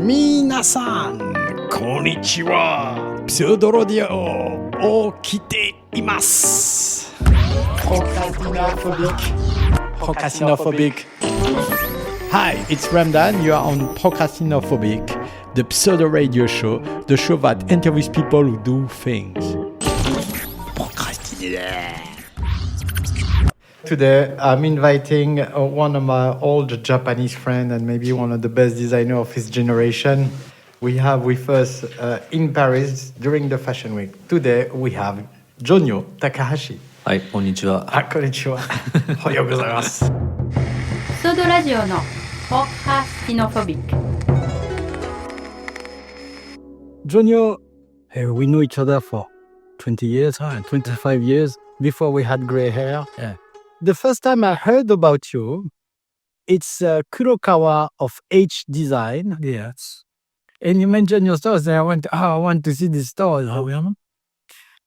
Minasan, konnichiwa. Pseudo radio o kite imasu. Procrastinophobic. Hi, it's Ramdane. You are on Procrastinophobic, the pseudo radio show, the show that interviews people who do things. Procrastinate. Today, I'm inviting one of my old Japanese friends and maybe one of the best designers of his generation. We have with us in Paris during the Fashion Week. Today, we have Jonio Takahashi. はい、こんにちは。こんにちは。おはようございます。ソードラジオのProcrastinophobic. Jonio, we know each other for 20 years, 25 years, before we had gray hair. Yeah. The first time I heard about you, it's Kurokawa of H Design. Yes. And you mentioned your stores, and I want to see this store.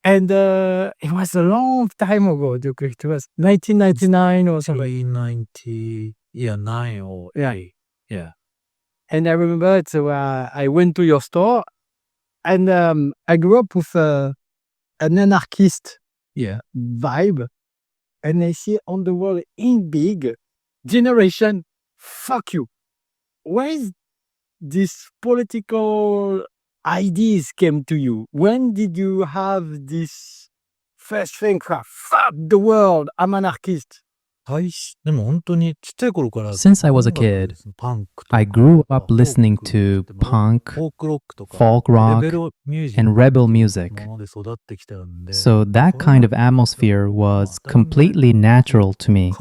And it was a long time ago. It was 1999 or something. 9 or 8. Yeah. And I remember it, so I went to your store, and I grew up with an anarchist vibe. And I see on the wall in big, generation, fuck you. Where is this political ideas came to you? When did you have this first thing, fuck the world, I'm anarchist? Since I was a kid, I grew up listening to punk, folk rock, and rebel music. So that kind of atmosphere was completely natural to me.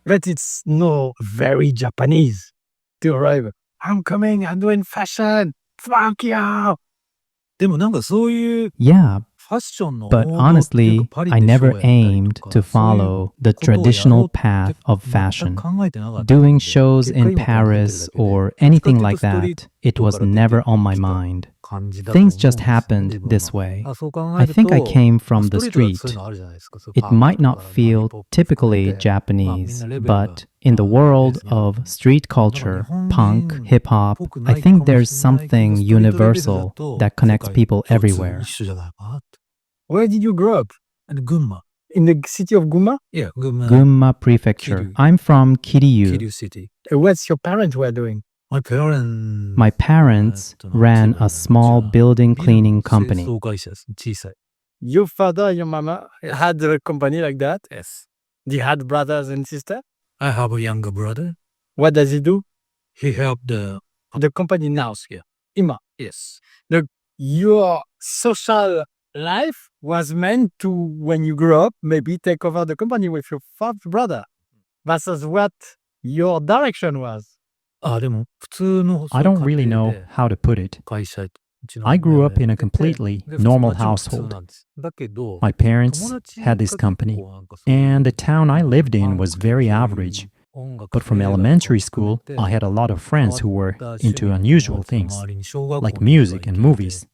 But it's no very Japanese to arrive. I'm coming, I'm doing fashion. Fuck you. Yeah, but honestly, I never aimed to follow the traditional path of fashion. Doing shows in Paris or anything like that, it was never on my mind. Things just happened this way. I think I came from the street. It might not feel typically Japanese, but in the world of street culture, punk, hip-hop, I think there's something universal that connects people everywhere. Where did you grow up? In Gunma. In the city of Gunma? Yeah, Gunma. Gunma Prefecture. I'm from Kiryu. Kiryu City. What's your parents were doing? My parents ran a small building cleaning company. Your father and your mama had a company like that? Yes. Do you had brothers and sisters? I have a younger brother. What does he do? He helped the company now. Yeah. Ima. Yes. Your social life was meant to, when you grow up, maybe take over the company with your brother. Versus what your direction was. I don't really know how to put it. I grew up in a completely normal household. My parents had this company, and the town I lived in was very average. But from elementary school, I had a lot of friends who were into unusual things, like music and movies.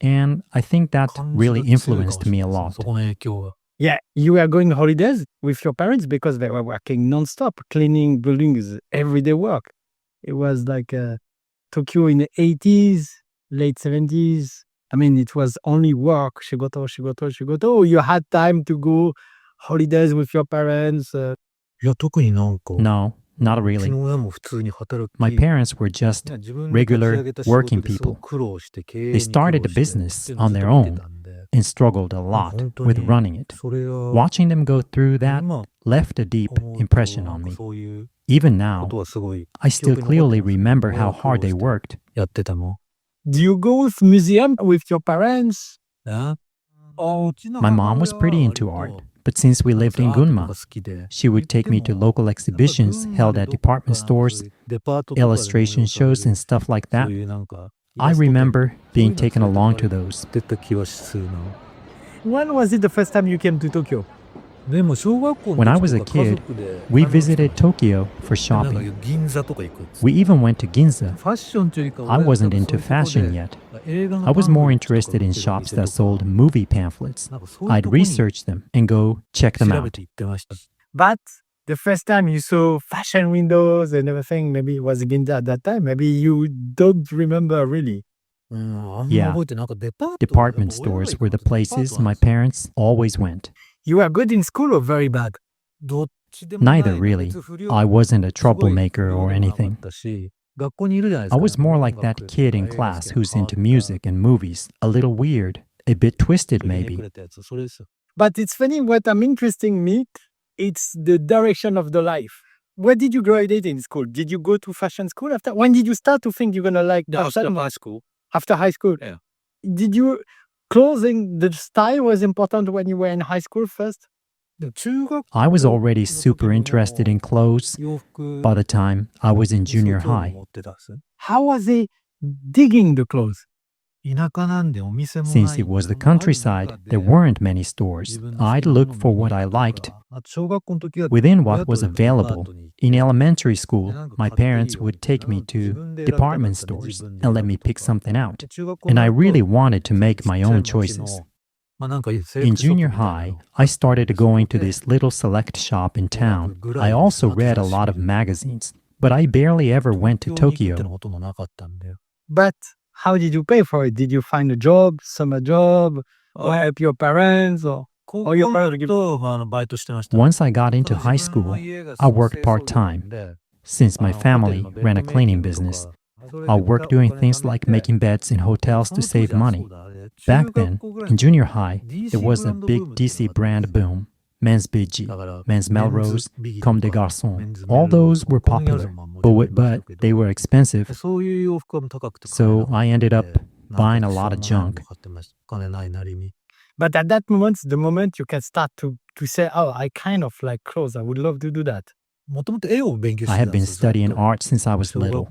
And I think that really influenced me a lot. Yeah, you were going holidays with your parents because they were working non-stop, cleaning buildings, everyday work. It was like Tokyo in the 80s, late 70s. I mean, it was only work, shigoto. You had time to go holidays with your parents. No, not really. My parents were just regular working people. They started a business on their own and struggled a lot with running it. Watching them go through that left a deep impression on me. Even now, I still clearly remember how hard they worked. Do you go to museum with your parents? My mom was pretty into art, but since we lived in Gunma, she would take me to local exhibitions held at department stores, illustration shows and stuff like that. I remember being taken along to those. When was it the first time you came to Tokyo? When I was a kid, we visited Tokyo for shopping. We even went to Ginza. I wasn't into fashion yet. I was more interested in shops that sold movie pamphlets. I'd research them and go check them out. But the first time you saw fashion windows and everything, maybe it was Ginza at that time. Maybe you don't remember really. Yeah, department stores were the places my parents always went. You were good in school or very bad? Neither really. I wasn't a troublemaker or anything. I was more like that kid in class who's into music and movies, a little weird, a bit twisted maybe. But it's funny, what I'm interesting me, it's the direction of the life. Where did you graduate in school? Did you go to fashion school after? When did you start to think you're going to like fashion? After high school. After high school? Yeah. Did you, clothing, the style was important when you were in high school first? I was already super interested in clothes by the time I was in junior high. How was he digging the clothes? Since it was the countryside, there weren't many stores. I'd look for what I liked within what was available. In elementary school, my parents would take me to department stores and let me pick something out. And I really wanted to make my own choices. In junior high, I started going to this little select shop in town. I also read a lot of magazines, but I barely ever went to Tokyo. But how did you pay for it? Did you find a job, summer job, or help your parents, or your parents give? Once I got into high school, I worked part-time. Since my family ran a cleaning business, I worked doing things like making beds in hotels to save money. Back then, in junior high, there was a big DC brand boom. Men's BG, Men's Melrose, Comme des Garçons. All those were popular, but they were expensive. So I ended up buying a lot of junk. But at that moment, the moment you can start to say, oh, I kind of like clothes, I would love to do that. I had been studying art since I was little.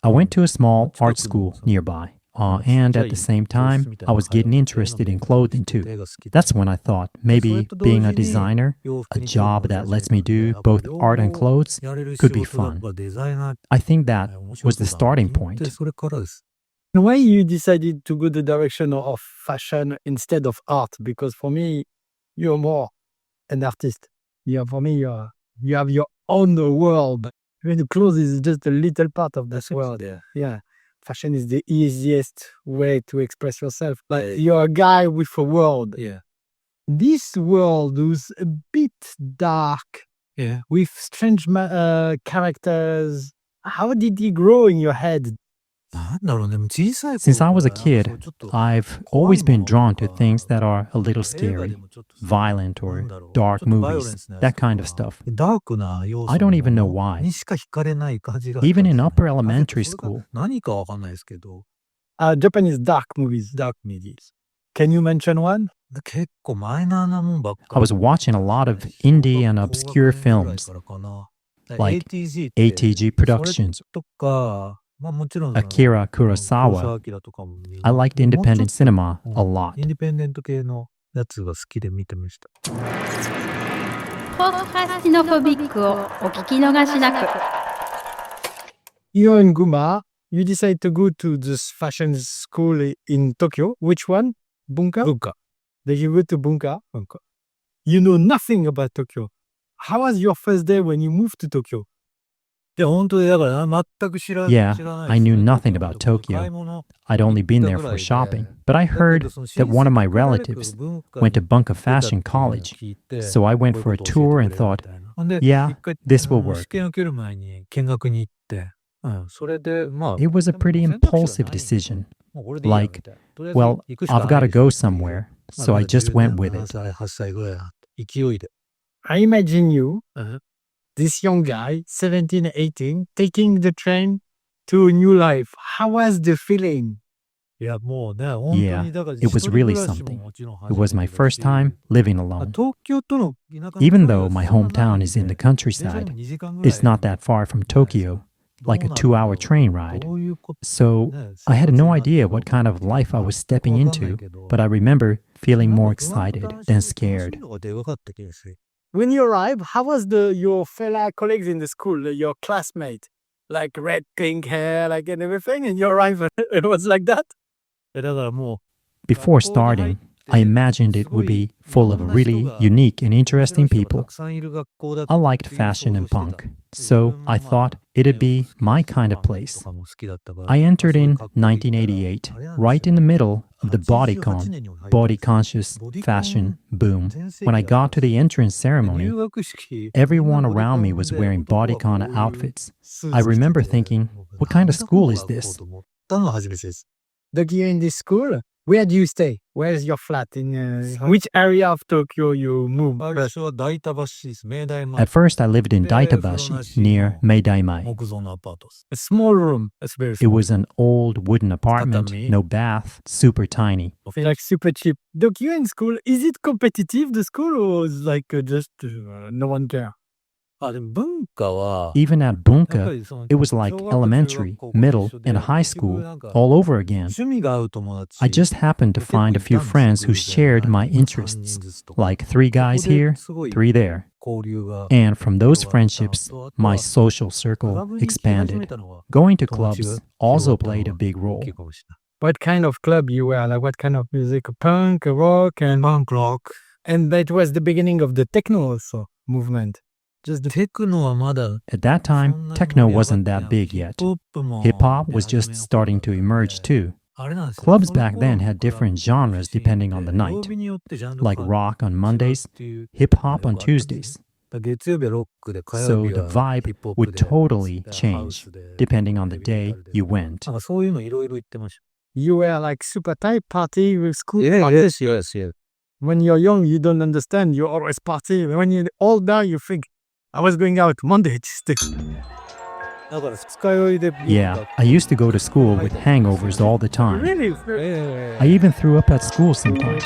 I went to a small art school nearby. And at the same time, I was getting interested in clothing too. That's when I thought maybe being a designer, a job that lets me do both art and clothes, could be fun. I think that was the starting point. Why you decided to go the direction of fashion instead of art? Because for me, you're more an artist. Yeah, for me, you have your own world. Even the clothes is just a little part of this world. Yeah. Fashion is the easiest way to express yourself. But you're a guy with a world. Yeah. This world was a bit dark. Yeah. With strange characters. How did it grow in your head? Since I was a kid, I've always been drawn to things that are a little scary, violent or dark movies, that kind of stuff. I don't even know why. Even in upper elementary school. Japanese dark movies. Can you mention one? I was watching a lot of indie and obscure films, like ATG Productions, Akira Kurosawa. I liked independent cinema a lot. Procrastinophobic をお聞き逃しなく。 You're in Guma. You decide to go to this fashion school in Tokyo. Which one? Bunka? Did you go to Bunka? You know nothing about Tokyo. How was your first day when you moved to Tokyo? Yeah, I knew nothing about Tokyo. I'd only been there for shopping. But I heard that one of my relatives went to Bunka Fashion College. So I went for a tour and thought, yeah, this will work. It was a pretty impulsive decision. Like, well, I've got to go somewhere. So I just went with it. I imagine you, this young guy, 17, 18, taking the train to a new life. How was the feeling? Yeah, it was really something. It was my first time living alone. Even though my hometown is in the countryside, it's not that far from Tokyo, like a 2-hour train ride. So I had no idea what kind of life I was stepping into, but I remember feeling more excited than scared. When you arrived, how was your fellow colleagues in the school, your classmate? Like red, pink hair, like and everything, and you arrived, it was like that? Before starting, I imagined it would be full of really unique and interesting people. I liked fashion and punk, so I thought it'd be my kind of place. I entered in 1988, right in the middle of the bodycon, body-conscious fashion boom. When I got to the entrance ceremony, everyone around me was wearing bodycon outfits. I remember thinking, what kind of school is this? Doug, you're in this school? Where do you stay? Where is your flat? In which area of Tokyo you moved? At first, I lived in Daitabashi, near Meidaimai. A small room. It's very It small. was an old wooden apartment, no bath, super tiny. Like super cheap. Doug, you're in school. Is it competitive, the school, or is like just no one care? Even at Bunka, it was like elementary, middle, and high school all over again. I just happened to find a few friends who shared my interests, like 3 guys here, 3 there. And from those friendships, my social circle expanded. Going to clubs also played a big role. What kind of club you were? Like what kind of music? Punk, rock, and punk rock. And that was the beginning of the techno also movement. Just the At that time, techno wasn't that big yet. Hip-hop was just starting to emerge too. Clubs back then had different genres depending on the night, like rock on Mondays, hip-hop on Tuesdays. So the vibe would totally change depending on the day you went. you were like super type party with school. Yes. When you're young, you don't understand. You always party. When you're older, you think, I was going out Monday, Tuesday. Yeah, I used to go to school with hangovers all the time. Really? I even threw up at school sometimes.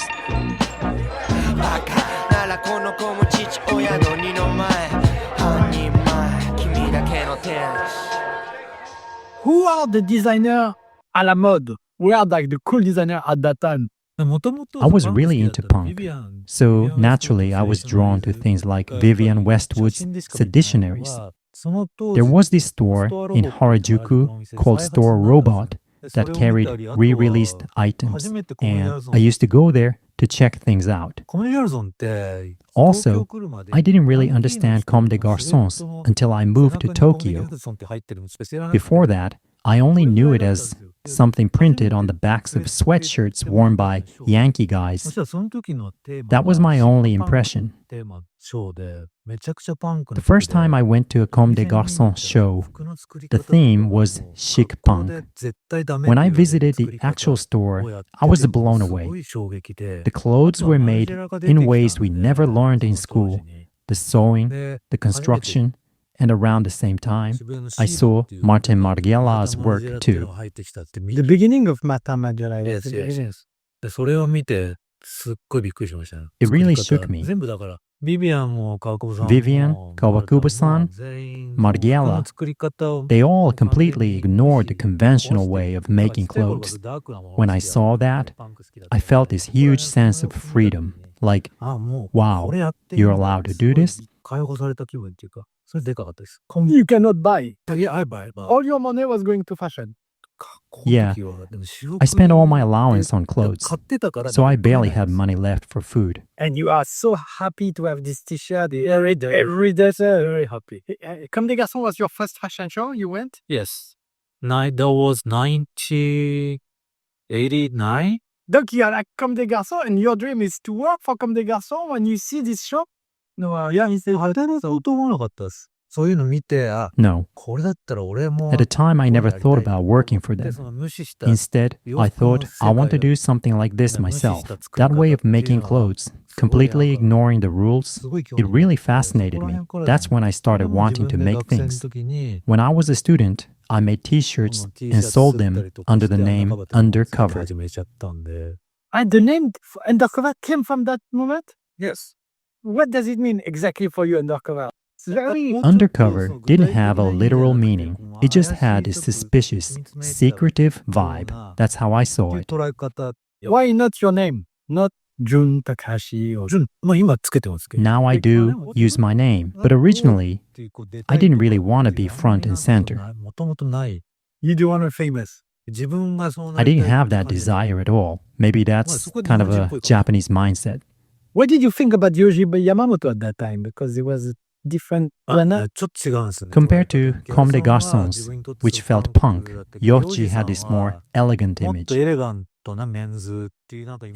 Who are the designer à la mode? Who are like the cool designer at that time? I was really into punk, so naturally I was drawn to things like Vivienne Westwood's Seditionaries. There was this store in Harajuku called Store Robot that carried re-released items, and I used to go there to check things out. Also, I didn't really understand Comme des Garçons until I moved to Tokyo. Before that, I only knew it as something printed on the backs of sweatshirts worn by Yankee guys. That was my only impression. The first time I went to a Comme des Garçons show, the theme was chic punk. When I visited the actual store, I was blown away. The clothes were made in ways we never learned in school. The sewing, the construction, and around the same time, I saw Martin Margiela's work too. The beginning of Martin Margiela. It really shook me. Vivian, Kawakubo-san, Margiela, they all completely ignored the conventional way of making clothes. When I saw that, I felt this huge sense of freedom. Like, wow, you're allowed to do this? You cannot buy. I buy. All your money was going to fashion. Yeah, I spent all my allowance on clothes, so I barely had money left for food. And you are so happy to have this t-shirt every day. Every day, sir, very happy. Comme des Garçons was your first fashion show you went? Yes. That was 1989. Donc you are like Comme des Garçons and your dream is to work for Comme des Garçons when you see this show? No. At the time, I never thought about working for them. Instead, I thought, I want to do something like this myself. That way of making clothes, completely ignoring the rules, it really fascinated me. That's when I started wanting to make things. When I was a student, I made t-shirts and sold them under the name UNDERCOVER. And the name Undercover came from that moment? Yes. What does it mean exactly for you, Undercover? Undercover didn't have a literal meaning. It just had a suspicious, secretive vibe. That's how I saw it. Why not your name? Not Jun Takahashi or Now I do use my name, but originally, I didn't really want to be front and center. you do want to be famous. I didn't have that desire at all. Maybe that's kind of a Japanese mindset. What did you think about Yoji Yamamoto at that time? Because it was a different planet. Compared to Comme des Garçons, which felt punk, Yoji had this more elegant image.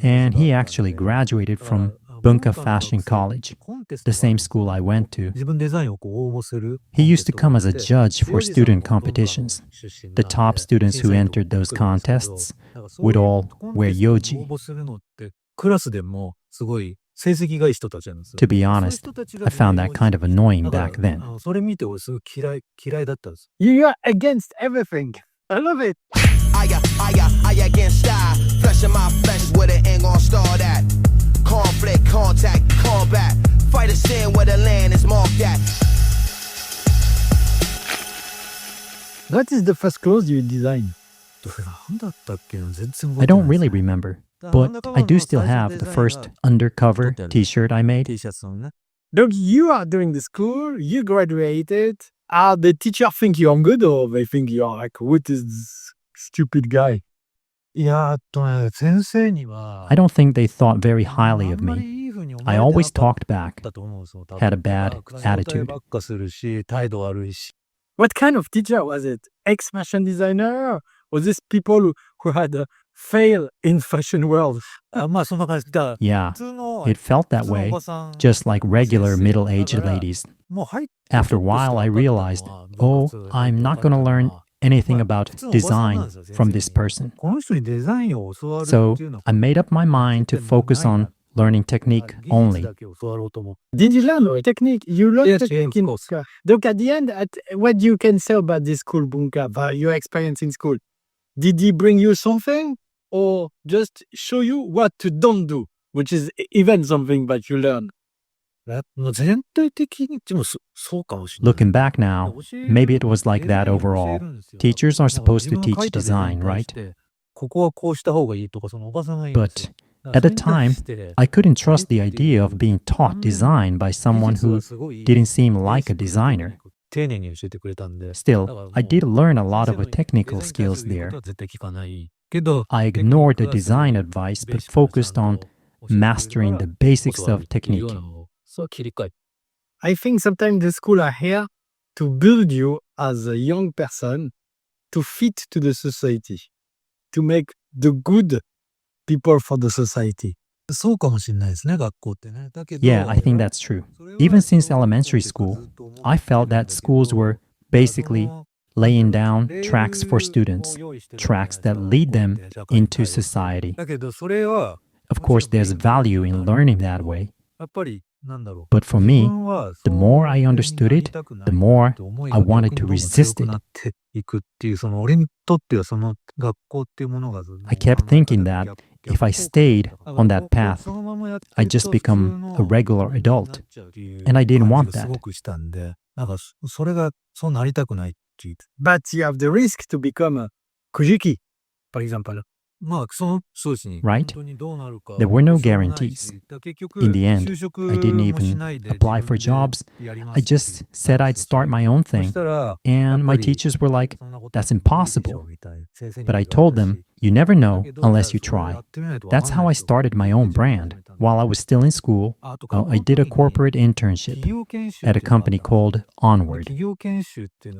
And he actually graduated from Bunka Fashion College, the same school I went to. He used to come as a judge for student competitions. The top students who entered those contests would all wear Yoji. To be honest, I found that kind of annoying back then. You are against everything. I love it. I against style. Flesh in my flesh where the ain't gon' start at. Conflict, contact, combat. Fight a sin where the land is marked at. What is the first clothes you designed? I don't really remember, but I do still have the first undercover t-shirt I made. Look, you are doing the school, you graduated. Are the teacher think you're good or they think you are like, what is this stupid guy? I don't think they thought very highly of me. I always talked back, had a bad attitude. What kind of teacher was it? Ex-fashion designer? Or this people who had failed in fashion world? Yeah, it felt that way, just like regular middle-aged ladies. After a while, I realized, oh, I'm not going to learn anything about design from this person. So I made up my mind to focus on learning technique only. Did you learn technique? You learned technique in Bunka. Look, at the end, what you can say about this school, Bunka, your experience in school? Did he bring you something or just show you what to don't do, which is even something that you learn? Looking back now, maybe it was like that overall. Teachers are supposed to teach design, right? But at the time, I couldn't trust the idea of being taught design by someone who didn't seem like a designer. Still, I did learn a lot of technical skills there. I ignored the design advice but focused on mastering the basics of technique. I think sometimes the school are here to build you as a young person to fit to the society, to make the good people for the society. Yeah, I think that's true. Even since elementary school, I felt that schools were basically laying down tracks for students, tracks that lead them into society. Of course, there's value in learning that way. But for me, the more I understood it, the more I wanted to resist it. I kept thinking that if I stayed on that path, I'd just become a regular adult. And I didn't want that. But you have the risk to become a Kujiki, for example. Right? There were no guarantees. In the end, I didn't even apply for jobs. I just said I'd start my own thing. And my teachers were like, that's impossible. But I told them, you never know unless you try. That's how I started my own brand. While I was still in school, I did a corporate internship at a company called Onward.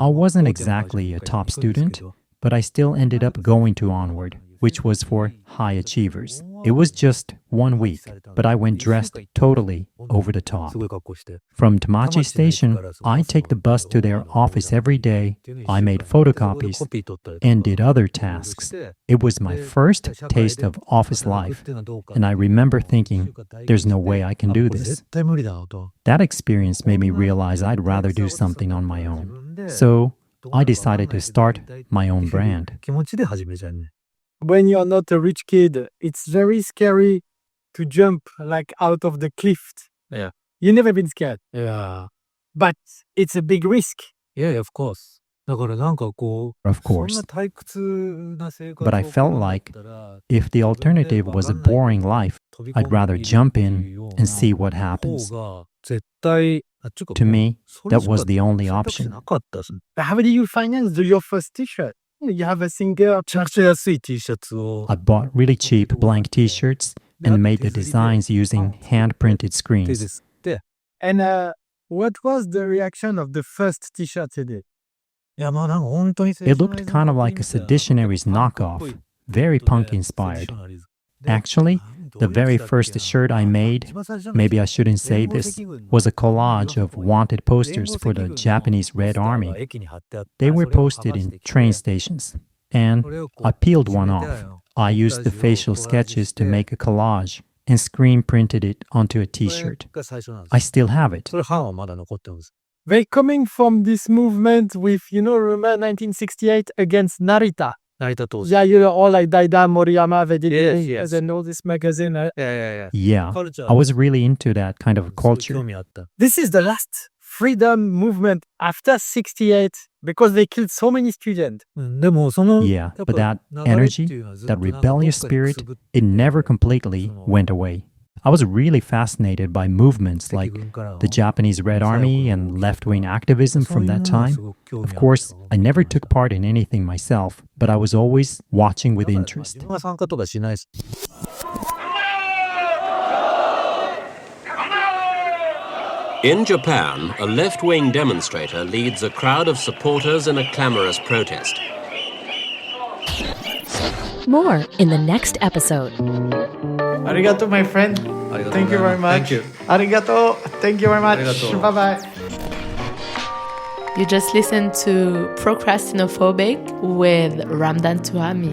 I wasn't exactly a top student, but I still ended up going to Onward, which was for high achievers. It was just 1 week, but I went dressed totally over the top. From Tamachi Station, I take the bus to their office every day. I made photocopies and did other tasks. It was my first taste of office life, and I remember thinking, there's no way I can do this. That experience made me realize I'd rather do something on my own. So I decided to start my own brand. When you're not a rich kid, it's very scary to jump like out of the cliff. Yeah. You never been scared, Yeah. but it's a big risk. Yeah, of course. Of course. But I felt like if the alternative was a boring life, I'd rather jump in and see what happens. To me, that was the only option. How do you finance your first t-shirt? You have a single. I bought really cheap blank t-shirts and made the designs using hand-printed screens. And what was the reaction of the first t-shirt you did? It looked kind of like a Seditionaries knockoff, very punk-inspired. Actually, the very first shirt I made, maybe I shouldn't say this, was a collage of wanted posters for the Japanese Red Army. They were posted in train stations, and I peeled one off. I used the facial sketches to make a collage and screen printed it onto a t-shirt. I still have it. They coming from this movement with, remember 1968 against Narita. Yeah, all like Daida, Moriyama, they did it and all this magazine. Yeah, I was really into that kind of culture. This is the last freedom movement after 68 because they killed so many students. Yeah, but that energy, that rebellious spirit, it never completely went away. I was really fascinated by movements like the Japanese Red Army and left-wing activism from that time. Of course, I never took part in anything myself, but I was always watching with interest. In Japan, a left-wing demonstrator leads a crowd of supporters in a clamorous protest. More in the next episode. Arigato, my friend. Thank you very much. Thank you. Arigato. Thank you very much. Arigato. Bye-bye. You just listened to Procrastinophobic with Ramdane Touhami.